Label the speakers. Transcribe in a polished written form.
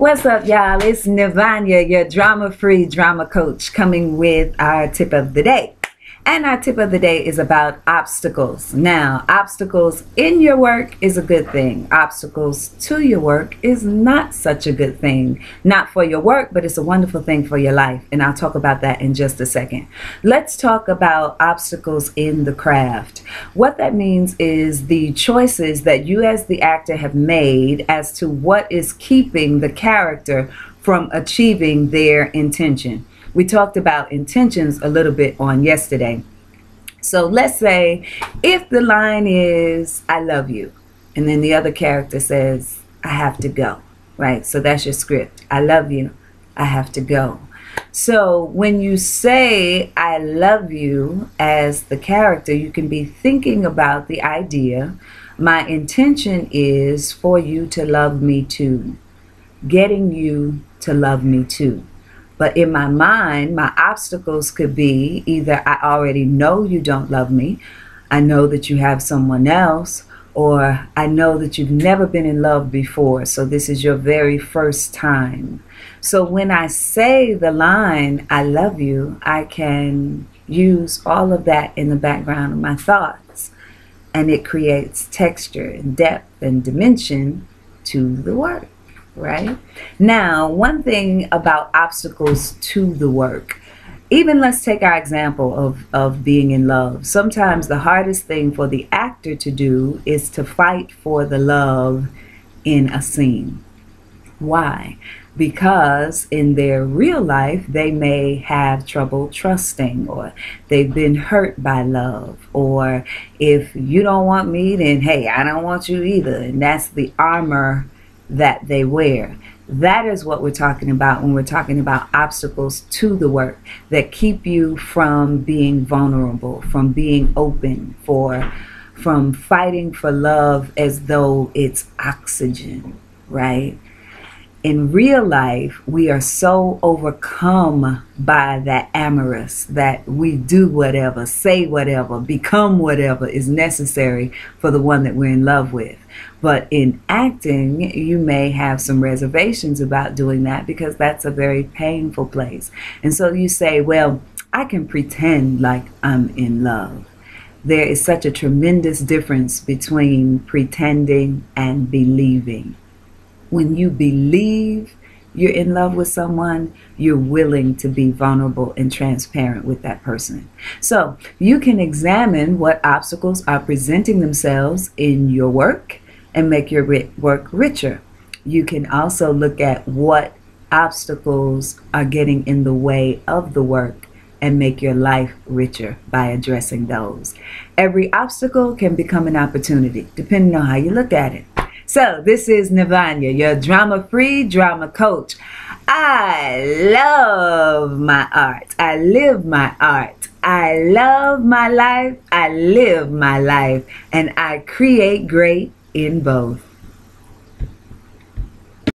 Speaker 1: What's up, y'all? It's Nivanya, your drama-free drama coach, coming with our tip of the day. And our tip of the day is about obstacles. Now, obstacles in your work is a good thing. Obstacles to your work is not such a good thing. Not for your work, but it's a wonderful thing for your life. And I'll talk about that in just a second. Let's talk about obstacles in the craft. What that means is the choices that you as the actor have made as to what is keeping the character from achieving their intention. We talked about intentions a little bit on yesterday. So let's say if the line is, I love you, and then the other character says, I have to go, right? So that's your script. I love you, I have to go. So when you say, I love you as the character, you can be thinking about the idea, my intention is for you to love me too, getting you to love me too. But in my mind, my obstacles could be either I already know you don't love me, I know that you have someone else, or I know that you've never been in love before, so this is your very first time. So when I say the line, I love you, I can use all of that in the background of my thoughts, and it creates texture and depth and dimension to the work. Right? Now, one thing about obstacles to the work, even let's take our example of being in love. Sometimes the hardest thing for the actor to do is to fight for the love in a scene. Why? Because in their real life, they may have trouble trusting, or they've been hurt by love, or if you don't want me, then hey, I don't want you either. And that's the armor that they wear. That is what we're talking about when we're talking about obstacles to the work that keep you from being vulnerable, from being open, from fighting for love as though it's oxygen, right? In real life, we are so overcome by that amorous that we do whatever, say whatever, become whatever is necessary for the one that we're in love with. But in acting, you may have some reservations about doing that because that's a very painful place. And so you say, well, I can pretend like I'm in love. There is such a tremendous difference between pretending and believing. When you believe you're in love with someone, you're willing to be vulnerable and transparent with that person. So you can examine what obstacles are presenting themselves in your work and make your work richer. You can also look at what obstacles are getting in the way of the work and make your life richer by addressing those. Every obstacle can become an opportunity, depending on how you look at it. So this is Nivanya, your drama-free drama coach. I love my art. I live my art. I love my life. I live my life. And I create great in both.